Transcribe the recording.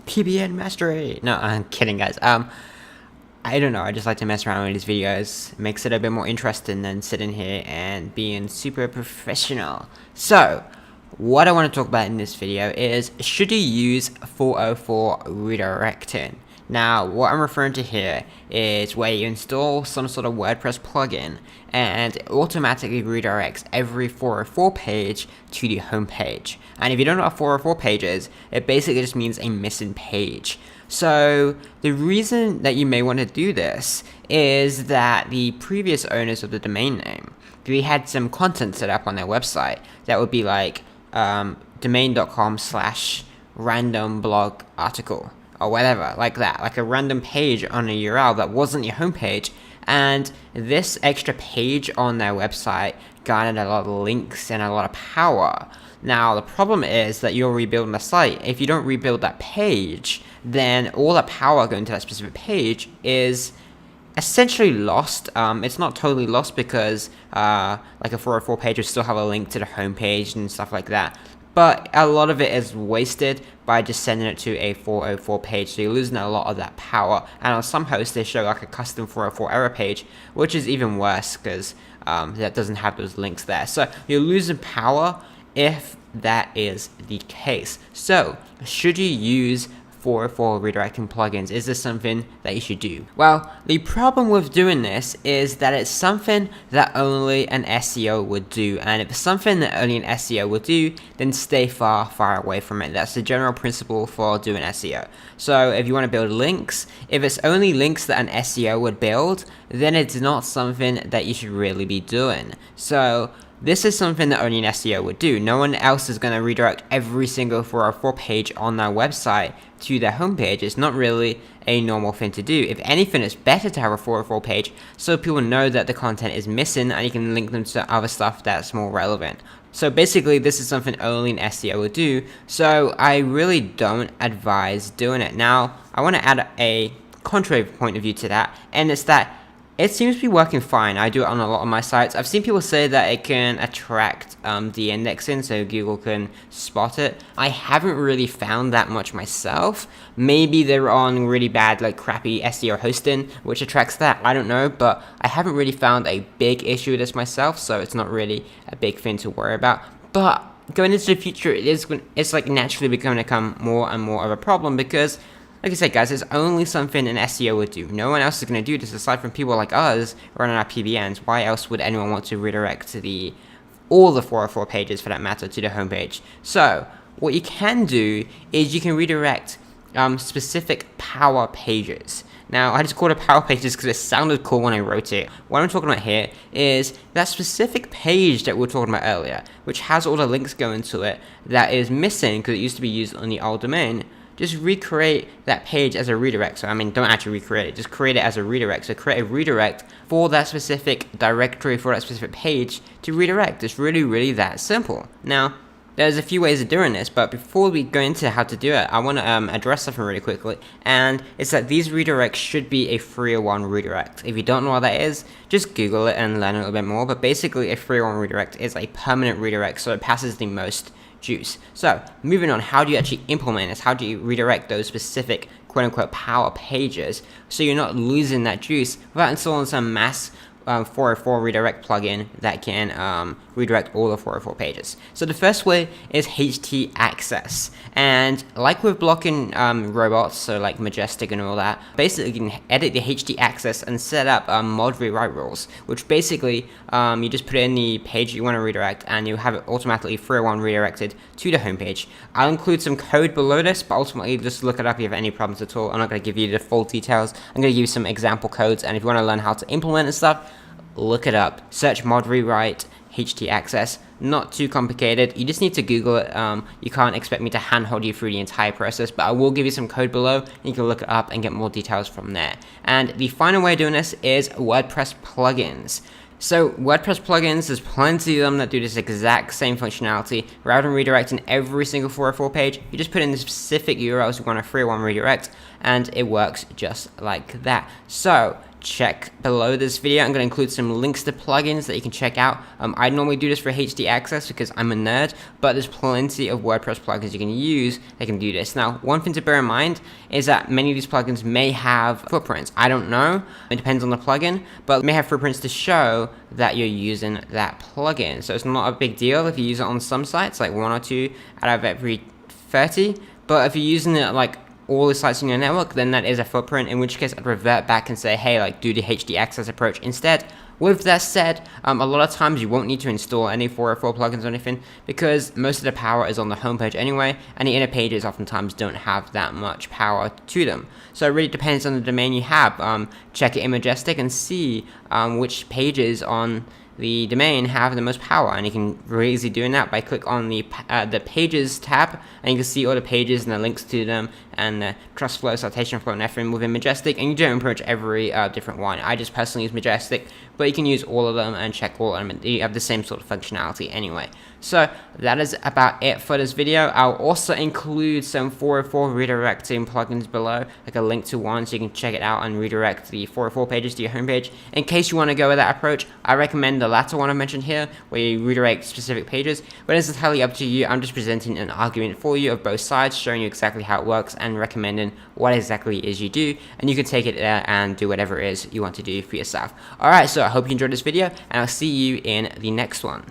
PBN Mastery. No, I'm kidding, guys. I don't know, I just like to mess around with these videos. It makes it a bit more interesting than sitting here and being super professional. So, what I want to talk about in this video is, should you use 404 redirecting? Now, what I'm referring to here is where you install some sort of WordPress plugin and it automatically redirects every 404 page to the home page. And if you don't know what 404 page is, it basically just means a missing page. So the reason that you may want to do this is that the previous owners of the domain name, they had some content set up on their website that would be like domain.com/random blog article or whatever, like that, like a random page on a URL that wasn't your homepage. And this extra page on their website garnered a lot of links and a lot of power. Now, the problem is that you're rebuilding the site. If you don't rebuild that page, then all the power going to that specific page is essentially lost. It's not totally lost because like a 404 page will still have a link to the homepage and stuff like that. But a lot of it is wasted by just sending it to a 404 page, so you're losing a lot of that power. And on some hosts, they show like a custom 404 error page, which is even worse because that doesn't have those links there. So you're losing power if that is the case. So should you use 404 redirecting plugins? Is this something that you should do? Well, the problem with doing this is that it's something that only an SEO would do, and if it's something that only an SEO would do, then stay far away from it. That's the general principle for doing SEO. So if you want to build links, if it's only links that an SEO would build, then it's not something that you should really be doing. So this is something that only an SEO would do. No one else is going to redirect every single 404 page on their website to their homepage. It's not really a normal thing to do. If anything, it's better to have a 404 page so people know that the content is missing and you can link them to other stuff that's more relevant. So basically, this is something only an SEO would do, so I really don't advise doing it. Now, I want to add a contrary point of view to that, and it's that it seems to be working fine. I do it on a lot of my sites. I've seen people say that it can attract the indexing, so Google can spot it. I haven't really found that much myself. Maybe they're on really bad, like crappy SEO hosting, which attracts that. I don't know, but I haven't really found a big issue with this myself, so it's not really a big thing to worry about. But going into the future, it's like naturally going to become more and more of a problem because, like I said, guys, it's only something an SEO would do. No one else is going to do this aside from people like us running our PBNs. Why else would anyone want to redirect to all the 404 pages, for that matter, to the homepage? So what you can do is you can redirect specific power pages. Now, I just called it power pages because it sounded cool when I wrote it. What I'm talking about here is that specific page that we were talking about earlier, which has all the links going to it, that is missing because it used to be used on the old domain. Just recreate that page as a redirect. So, I mean, don't actually recreate it, just create it as a redirect. So create a redirect for that specific directory, for that specific page to redirect. It's really that simple. Now, there's a few ways of doing this, but before we go into how to do it, I want to address something really quickly, and it's that these redirects should be a 301 redirect. If you don't know what that is, just Google it and learn a little bit more, but basically a 301 redirect is a permanent redirect, so it passes the most juice. So, moving on, how do you actually implement this? How do you redirect those specific quote-unquote power pages so you're not losing that juice without installing some mass 404 redirect plugin that can redirect all the 404 pages? So the first way is HT access, and like with blocking robots, so like Majestic and all that, basically you can edit the HT access and set up mod rewrite rules, which basically you just put in the page you want to redirect and you have it automatically 301 redirected to the homepage. I'll include some code below this, but ultimately just look it up if you have any problems at all. I'm not going to give you the full details. I'm going to give you some example codes, and if you want to learn how to implement and stuff, look it up. Search mod rewrite HT access. Not too complicated. You just need to Google it. You can't expect me to handhold you through the entire process, but I will give you some code below and you can look it up and get more details from there. And the final way of doing this is WordPress plugins. So WordPress plugins, there's plenty of them that do this exact same functionality. Rather than redirecting every single 404 page, you just put in the specific URLs you want a 301 redirect, and it works just like that. So check below this video. I'm going to include some links to plugins that you can check out. I normally do this for HD access because I'm a nerd, but there's plenty of WordPress plugins you can use that can do this. Now, one thing to bear in mind is that many of these plugins may have footprints. I don't know, it depends on the plugin, but it may have footprints to show that you're using that plugin. So it's not a big deal if you use it on some sites, like 1 or 2 out of every 30, but if you're using it like all the sites in your network, then that is a footprint, in which case I'd revert back and say, hey, like do the HD access approach instead. With that said, a lot of times you won't need to install any 404 plugins or anything because most of the power is on the homepage anyway, and the inner pages oftentimes don't have that much power to them. So it really depends on the domain you have. Check it in Majestic and see which pages on the domain have the most power, and you can really easily doing that by click on the pages tab, and you can see all the pages and the links to them and the trust flow, citation flow, and everything within Majestic. And you don't approach every different one. I just personally use Majestic, but you can use all of them and check all of them. You have the same sort of functionality anyway. So that is about it for this video. I'll also include some 404 redirecting plugins below, like a link to one so you can check it out and redirect the 404 pages to your homepage. In case you want to go with that approach, I recommend the latter one I mentioned here, where you redirect specific pages, but it's entirely up to you. I'm just presenting an argument for you of both sides, showing you exactly how it works and recommending what exactly it is you do, and you can take it there and do whatever it is you want to do for yourself. Alright, so I hope you enjoyed this video, and I'll see you in the next one.